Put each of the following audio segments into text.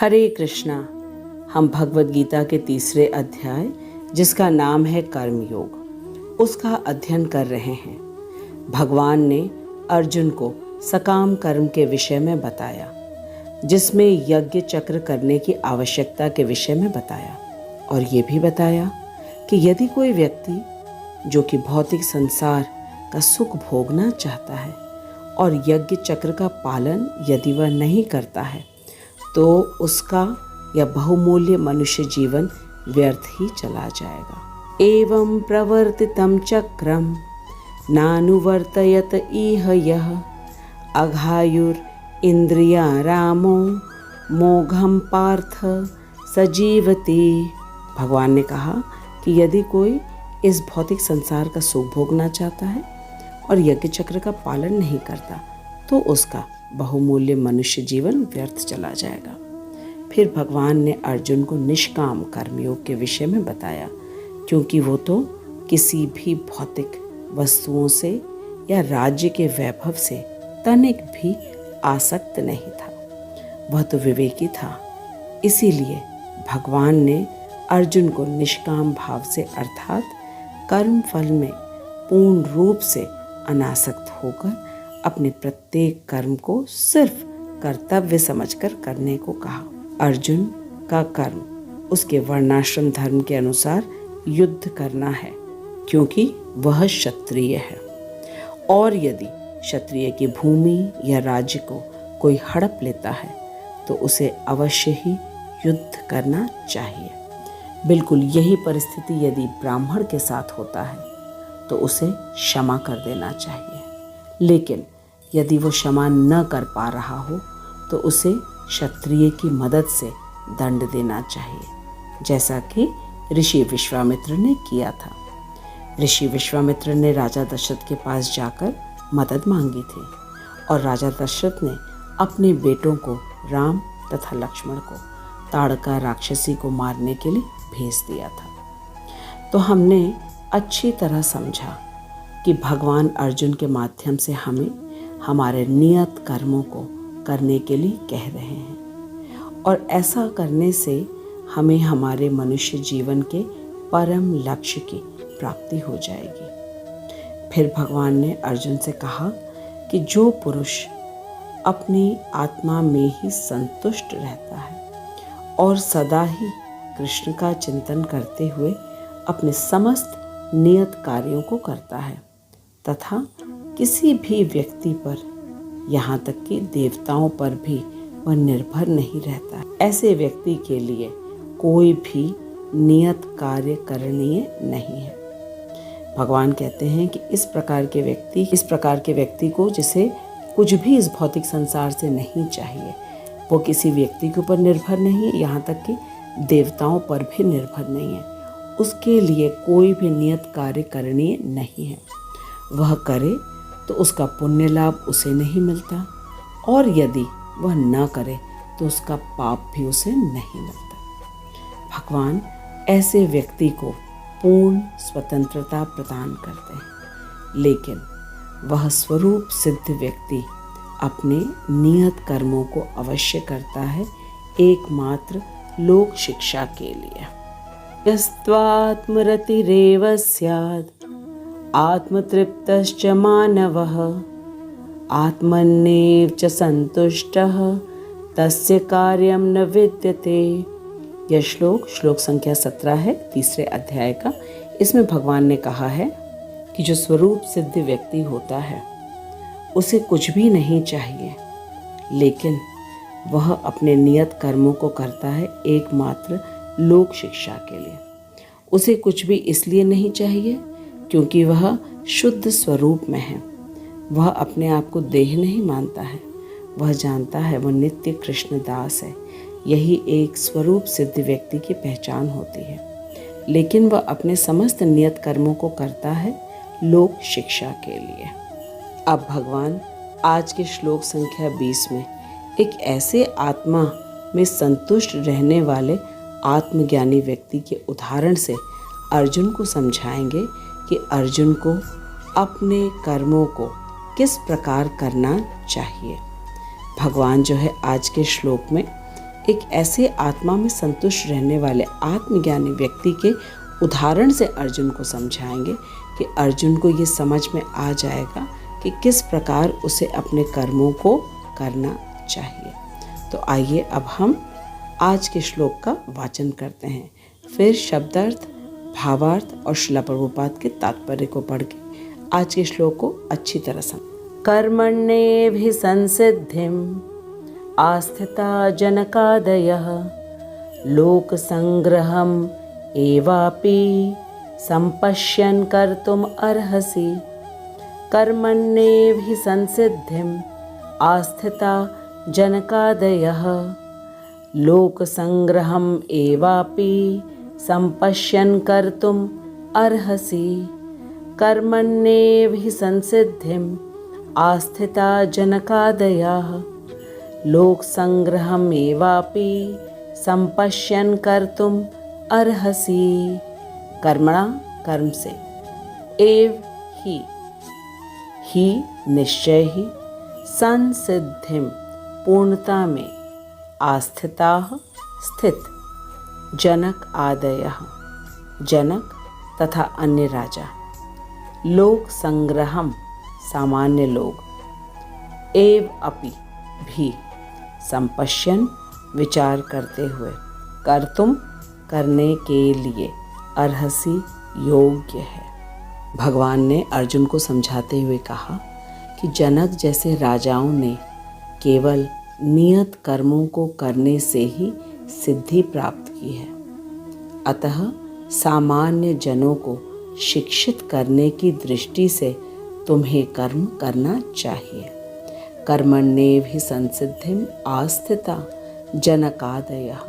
हरे कृष्णा। हम भगवद गीता के तीसरे अध्याय, जिसका नाम है कर्मयोग, उसका अध्ययन कर रहे हैं। भगवान ने अर्जुन को सकाम कर्म के विषय में बताया, जिसमें यज्ञ चक्र करने की आवश्यकता के विषय में बताया, और ये भी बताया कि यदि कोई व्यक्ति जो कि भौतिक संसार का सुख भोगना चाहता है और यज्ञ चक्र का पालन यदि वह नहीं करता है, तो उसका यह बहुमूल्य मनुष्य जीवन व्यर्थ ही चला जाएगा। एवं प्रवर्तितं चक्रम नानुवर्तयत इह यः अघायुर इंद्रिया रामो मोघम पार्थ सजीवति। भगवान ने कहा कि यदि कोई इस भौतिक संसार का सुख भोगना चाहता है और यज्ञ चक्र का पालन नहीं करता, तो उसका बहुमूल्य मनुष्य जीवन व्यर्थ चला जाएगा। फिर भगवान ने अर्जुन को निष्काम कर्मयोग के विषय में बताया, क्योंकि वो तो किसी भी भौतिक वस्तुओं से या राज्य के वैभव से तनिक भी आसक्त नहीं था। वह तो विवेकी था। इसीलिए भगवान ने अर्जुन को निष्काम भाव से अर्थात कर्म फल में पूर्ण रूप से अनासक्त होकर अपने प्रत्येक कर्म को सिर्फ कर्तव्य समझकर करने को कहा। अर्जुन का कर्म उसके वर्णाश्रम धर्म के अनुसार युद्ध करना है, क्योंकि वह क्षत्रिय है। और यदि क्षत्रिय की भूमि या राज्य को कोई हड़प लेता है, तो उसे अवश्य ही युद्ध करना चाहिए। बिल्कुल यही परिस्थिति यदि ब्राह्मण के साथ होता है, तो उसे क्षमा कर देना चाहिए। लेकिन यदि वो क्षमा न कर पा रहा हो, तो उसे क्षत्रिय की मदद से दंड देना चाहिए, जैसा कि ऋषि विश्वामित्र ने किया था। ऋषि विश्वामित्र ने राजा दशरथ के पास जाकर मदद मांगी थी, और राजा दशरथ ने अपने बेटों को राम तथा लक्ष्मण को ताड़का राक्षसी को मारने के लिए भेज दिया था। तो हमने अच्छी तरह समझा कि भगवान अर्जुन के माध्यम से हमें हमारे नियत कर्मों को करने के लिए कह रहे हैं, और ऐसा करने से हमें हमारे मनुष्य जीवन के परम लक्ष्य की प्राप्ति हो जाएगी। फिर भगवान ने अर्जुन से कहा कि जो पुरुष अपनी आत्मा में ही संतुष्ट रहता है और सदा ही कृष्ण का चिंतन करते हुए अपने समस्त नियत कार्यों को करता है तथा किसी भी व्यक्ति पर, यहाँ तक कि देवताओं पर भी वह निर्भर नहीं रहता, ऐसे व्यक्ति के लिए कोई भी नियत कार्य करणीय नहीं है। भगवान कहते हैं कि इस प्रकार के व्यक्ति को, जिसे कुछ भी इस भौतिक संसार से नहीं चाहिए, वो किसी व्यक्ति के ऊपर निर्भर नहीं है, यहाँ तक कि देवताओं पर भी निर्भर नहीं है, उसके लिए कोई भी नियत कार्य करणीय नहीं है। वह करे तो उसका पुण्य लाभ उसे नहीं मिलता, और यदि वह न करे तो उसका पाप भी उसे नहीं मिलता। भगवान ऐसे व्यक्ति को पूर्ण स्वतंत्रता प्रदान करते हैं, लेकिन वह स्वरूप सिद्ध व्यक्ति अपने नियत कर्मों को अवश्य करता है, एकमात्र लोक शिक्षा के लिए। यस्त्वात्मरतिरेव स्यात् आत्मतृप्तश्च मानवः आत्मन्नेव च संतुष्टः तस्य कार्यं न विद्यते। यह श्लोक संख्या 17 है, तीसरे अध्याय का। इसमें भगवान ने कहा है कि जो स्वरूप सिद्ध व्यक्ति होता है, उसे कुछ भी नहीं चाहिए, लेकिन वह अपने नियत कर्मों को करता है एकमात्र लोक शिक्षा के लिए। उसे कुछ भी इसलिए नहीं चाहिए क्योंकि वह शुद्ध स्वरूप में है। वह अपने आप को देह नहीं मानता है, वह जानता है वह नित्य कृष्ण दास है। यही एक स्वरूप सिद्ध व्यक्ति की पहचान होती है। लेकिन वह अपने समस्त नियत कर्मों को करता है लोक शिक्षा के लिए। अब भगवान आज के श्लोक संख्या 20 में एक ऐसे आत्मा में संतुष्ट रहने वाले आत्मज्ञानी व्यक्ति के उदाहरण से अर्जुन को समझाएंगे कि अर्जुन को अपने कर्मों को किस प्रकार करना चाहिए। भगवान जो है आज के श्लोक में एक ऐसे आत्मा में संतुष्ट रहने वाले आत्मज्ञानी व्यक्ति के उदाहरण से अर्जुन को समझाएंगे कि अर्जुन को ये समझ में आ जाएगा कि किस प्रकार उसे अपने कर्मों को करना चाहिए। तो आइए अब हम आज के श्लोक का वाचन करते हैं, फिर शब्दार्थ, भावार्थ और श्रील प्रभुपाद के तात्पर्य को पढ़ के आज के श्लोक को अच्छी तरह समझ। कर्मण्येऽभिसंसिद्धिम् आस्थिता जनकादयः लोक संग्रहम् एवापि संपश्यन् कर्तुम् अर्हसि। कर्मण्येऽभिसंसिद्धिम् आस्थिता जनकादयः लोक संग्रहम् एवापि संपश्यन् कर्तुम् अर्हसि। कर्मण्येऽभिसंसिद्धिम् आस्थिता जनकादयः लोक संग्रहम् एवापि संपश्यन् कर्तुम् अर्हसि। कर्मणा कर्म से, एव ही निश्चय ही, संसिद्धिम पूर्णता में, आस्थिता स्थित, जनक आदयः जनक तथा अन्य राजा, लोक संग्रहम सामान्य लोग, एव अपि भी, संपश्यन विचार करते हुए, कर्तुम करने के लिए, अर्हसि योग्य है। भगवान ने अर्जुन को समझाते हुए कहा कि जनक जैसे राजाओं ने केवल नियत कर्मों को करने से ही सिद्धि प्राप्त की है, अतः सामान्य जनों को शिक्षित करने की दृष्टि से तुम्हें कर्म करना चाहिए। कर्मण्येऽभिसंसिद्धिम् आस्थिता जनकादयः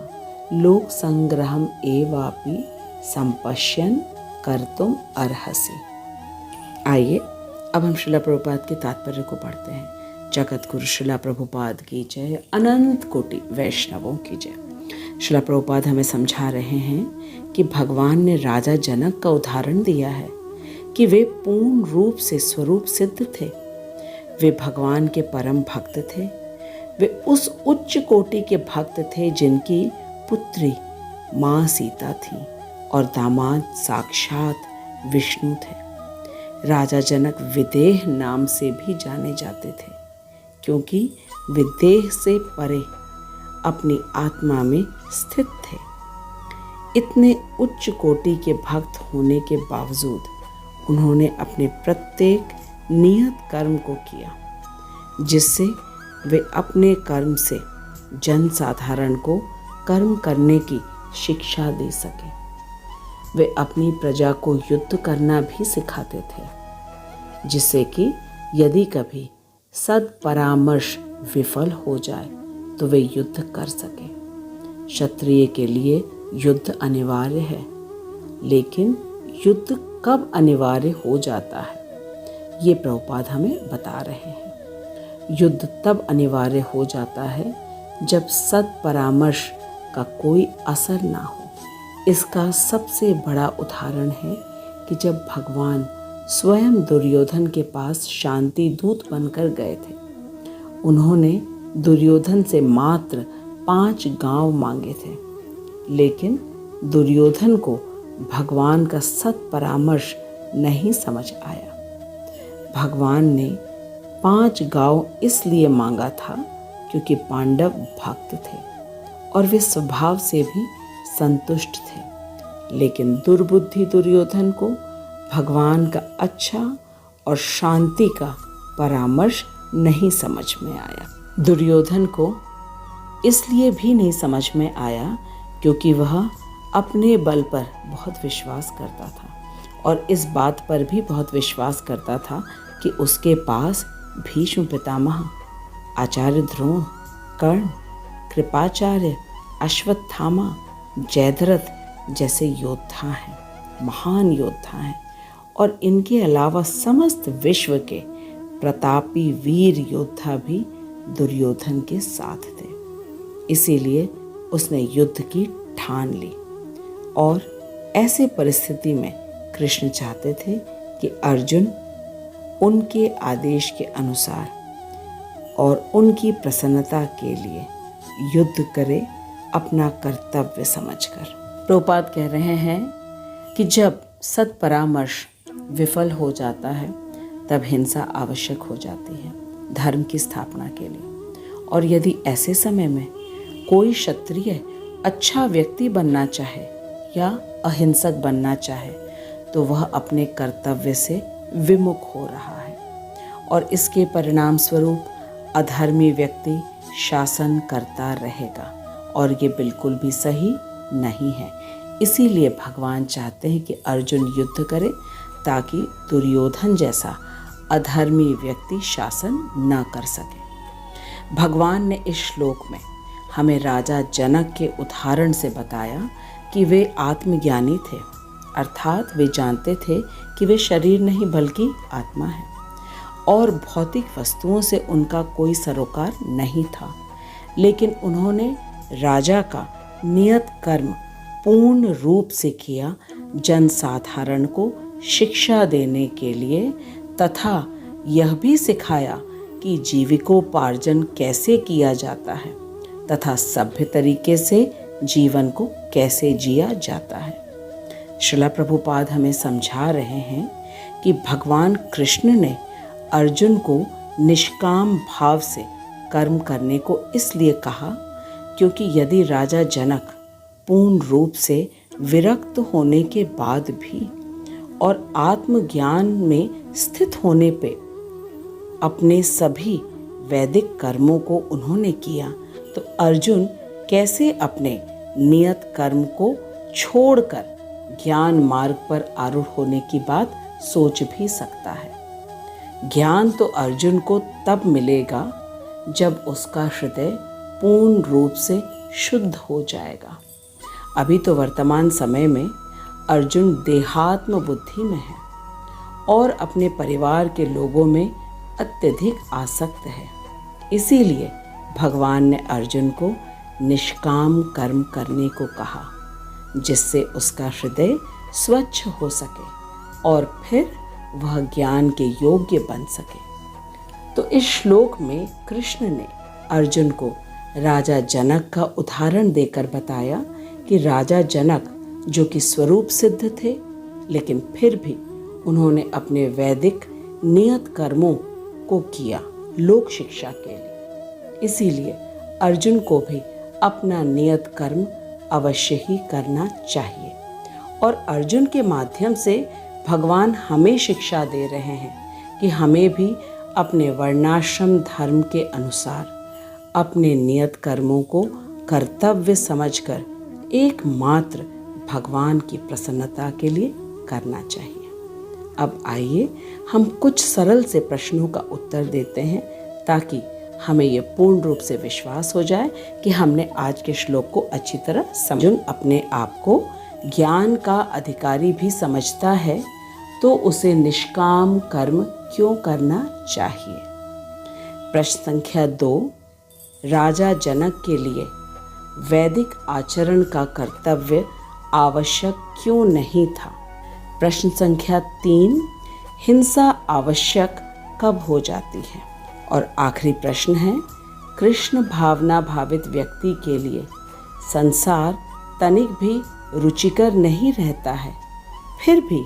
लोक संग्रहम् एवापि संपश्यन् कर्तुम् अर्हसि। आइए अब हम श्रील प्रभुपाद के तात्पर्य को पढ़ते हैं। जगत गुरु श्रील प्रभुपाद की जय, अनंत कोटि वैष्णवों की जय। श्रील प्रभुपाद हमें समझा रहे हैं कि भगवान ने राजा जनक का उदाहरण दिया है कि वे पूर्ण रूप से स्वरूप सिद्ध थे। वे भगवान के परम भक्त थे। वे उस उच्च कोटि के भक्त थे जिनकी पुत्री माँ सीता थी और दामाद साक्षात विष्णु थे। राजा जनक विदेह नाम से भी जाने जाते थे, क्योंकि वे देह से परे अपनी आत्मा में स्थित थे। इतने उच्च कोटि के भक्त होने के बावजूद उन्होंने अपने प्रत्येक नियत कर्म को किया, जिससे वे अपने कर्म से जन साधारण को कर्म करने की शिक्षा दे सके। वे अपनी प्रजा को युद्ध करना भी सिखाते थे, जिससे कि यदि कभी सद्परामर्श विफल हो जाए तो वे युद्ध कर सके। क्षत्रिय के लिए युद्ध अनिवार्य है, लेकिन युद्ध कब अनिवार्य हो जाता है, ये प्रभुपाद हमें बता रहे हैं। युद्ध तब अनिवार्य हो जाता है जब सद्परामर्श का कोई असर ना हो। इसका सबसे बड़ा उदाहरण है कि जब भगवान स्वयं दुर्योधन के पास शांति दूत बनकर गए थे, उन्होंने दुर्योधन से मात्र 5 गांव मांगे थे, लेकिन दुर्योधन को भगवान का सत्परामर्श नहीं समझ आया। भगवान ने 5 गांव इसलिए मांगा था क्योंकि पांडव भक्त थे और वे स्वभाव से भी संतुष्ट थे, लेकिन दुर्बुद्धि दुर्योधन को भगवान का अच्छा और शांति का परामर्श नहीं समझ में आया। दुर्योधन को इसलिए भी नहीं समझ में आया क्योंकि वह अपने बल पर बहुत विश्वास करता था और इस बात पर भी बहुत विश्वास करता था कि उसके पास भीष्म पितामह, आचार्य द्रोण, कर्ण, कृपाचार्य, अश्वत्थामा, जयद्रथ जैसे योद्धा हैं, महान योद्धा हैं, और इनके अलावा समस्त विश्व के प्रतापी वीर योद्धा भी दुर्योधन के साथ थे। इसीलिए उसने युद्ध की ठान ली और ऐसे परिस्थिति में कृष्ण चाहते थे कि अर्जुन उनके आदेश के अनुसार और उनकी प्रसन्नता के लिए युद्ध करे अपना कर्तव्य समझकर। प्रभुपाद कह रहे हैं कि जब सत्परामर्श विफल हो जाता है तब हिंसा आवश्यक हो जाती है धर्म की स्थापना के लिए। और यदि ऐसे समय में कोई क्षत्रिय अच्छा व्यक्ति बनना चाहे या अहिंसक बनना चाहे तो वह अपने कर्तव्य से विमुख हो रहा है और इसके परिणाम स्वरूप अधर्मी व्यक्ति शासन करता रहेगा और ये बिल्कुल भी सही नहीं है। इसीलिए भगवान चाहते हैं कि अर्जुन युद्ध करे ताकि दुर्योधन जैसा अधर्मी व्यक्ति शासन न कर सके। भगवान ने इस श्लोक में हमें राजा जनक के उदाहरण से बताया कि वे आत्मज्ञानी थे, अर्थात वे जानते थे कि वे शरीर नहीं बल्कि आत्मा है और भौतिक वस्तुओं से उनका कोई सरोकार नहीं था। लेकिन उन्होंने राजा का नियत कर्म पूर्ण रूप से किया, जनसाधारण को शिक्षा देने के लिए तथा यह भी सिखाया कि जीविकोपार्जन कैसे किया जाता है तथा सभ्य तरीके से जीवन को कैसे जिया जाता है। श्रील प्रभुपाद हमें समझा रहे हैं कि भगवान कृष्ण ने अर्जुन को निष्काम भाव से कर्म करने को इसलिए कहा क्योंकि यदि राजा जनक पूर्ण रूप से विरक्त होने के बाद भी और आत्मज्ञान में स्थित होने पे अपने सभी वैदिक कर्मों को उन्होंने किया तो अर्जुन कैसे अपने नियत कर्म को छोड़कर ज्ञान मार्ग पर आरूढ़ होने की बात सोच भी सकता है। ज्ञान तो अर्जुन को तब मिलेगा जब उसका हृदय पूर्ण रूप से शुद्ध हो जाएगा। अभी तो वर्तमान समय में अर्जुन देहात्म बुद्धि में है और अपने परिवार के लोगों में अत्यधिक आसक्त है। इसीलिए भगवान ने अर्जुन को निष्काम कर्म करने को कहा जिससे उसका हृदय स्वच्छ हो सके और फिर वह ज्ञान के योग्य बन सके। तो इस श्लोक में कृष्ण ने अर्जुन को राजा जनक का उदाहरण देकर बताया कि राजा जनक जो कि स्वरूप सिद्ध थे लेकिन फिर भी उन्होंने अपने वैदिक नियत कर्मों को किया लोक शिक्षा के लिए। इसीलिए अर्जुन को भी अपना नियत कर्म अवश्य ही करना चाहिए और अर्जुन के माध्यम से भगवान हमें शिक्षा दे रहे हैं कि हमें भी अपने वर्णाश्रम धर्म के अनुसार अपने नियत कर्मों को कर्तव्य समझकर एकमात्र भगवान की प्रसन्नता के लिए करना चाहिए। अब आइए हम कुछ सरल से प्रश्नों का उत्तर देते हैं ताकि हमें ये पूर्ण रूप से विश्वास हो जाए कि हमने आज के श्लोक को अच्छी तरह समझा। अपने आप को ज्ञान का अधिकारी भी समझता है तो उसे निष्काम कर्म क्यों करना चाहिए। प्रश्न संख्या 2, राजा जनक के लिए वैदिक आचरण का कर्तव्य आवश्यक क्यों नहीं था। प्रश्न संख्या 3, हिंसा आवश्यक कब हो जाती है। और आखिरी प्रश्न है, कृष्ण भावना भावित व्यक्ति के लिए संसार तनिक भी रुचिकर नहीं रहता है, फिर भी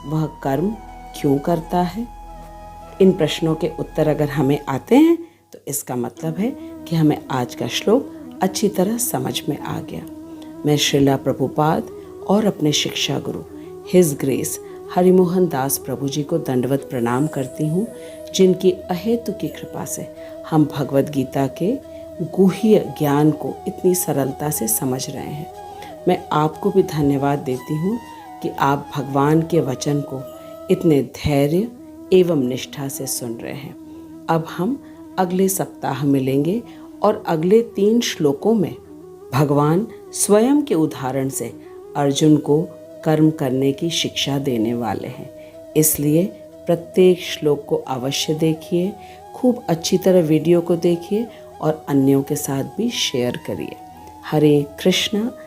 वह कर्म क्यों करता है। इन प्रश्नों के उत्तर अगर हमें आते हैं तो इसका मतलब है कि हमें आज का श्लोक अच्छी तरह समझ में आ गया। मैं श्रील प्रभुपाद और अपने शिक्षा गुरु हिज ग्रेस हरिमोहन दास प्रभु जी को दंडवत प्रणाम करती हूँ, जिनकी अहेतु की कृपा से हम भगवद गीता के गुह्य ज्ञान को इतनी सरलता से समझ रहे हैं। मैं आपको भी धन्यवाद देती हूँ कि आप भगवान के वचन को इतने धैर्य एवं निष्ठा से सुन रहे हैं। अब हम अगले सप्ताह मिलेंगे और अगले 3 श्लोकों में भगवान स्वयं के उदाहरण से अर्जुन को कर्म करने की शिक्षा देने वाले हैं। इसलिए प्रत्येक श्लोक को अवश्य देखिए, खूब अच्छी तरह वीडियो को देखिए और अन्यों के साथ भी शेयर करिए। हरे कृष्ण।